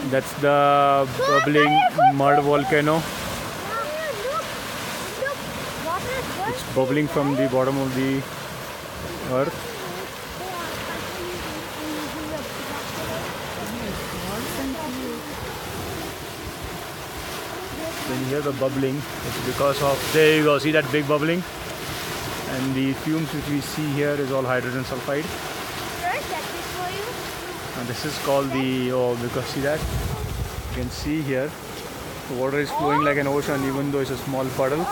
That's the bubbling mud volcano. It's bubbling from the bottom of the earth. When you hear the bubbling, it's because of, there you go, see that big bubbling? And the fumes which we see here is all hydrogen sulfide. And this is called the, because see that? You can see here, the water is flowing like an ocean even though it's a small puddle.